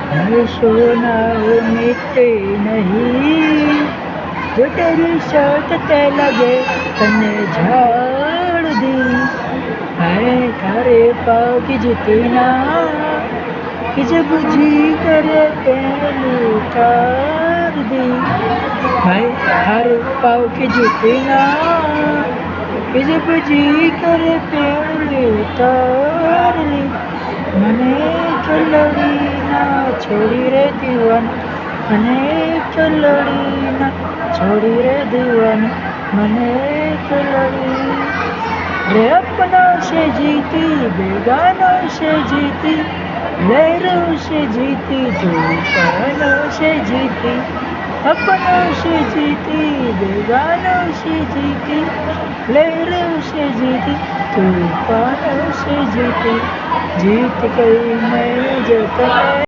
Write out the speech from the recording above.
है सोना वो मिटे नहीं, जो तेरी शर्ट ते लगे तने झाड़ दी। है थारे पाँव की जूती ना, कि जब जी करे पहन उतार दी। है थारे पाँव की जूती ना, कि जब जी करे पहन उतार ली। મને ચલડીના છોડી રે દીવાન, મને ચલડીના છોડી રે દીવાન, મને ચલડી रे अपनों से जीती बेगानों से जीती, लहरों से जीती तूफानों से जीती। अपनों से जीती बेगानों से जीती, लहरों से जीती तूफानों से जीती। जीत गई मैं जो तुम्हें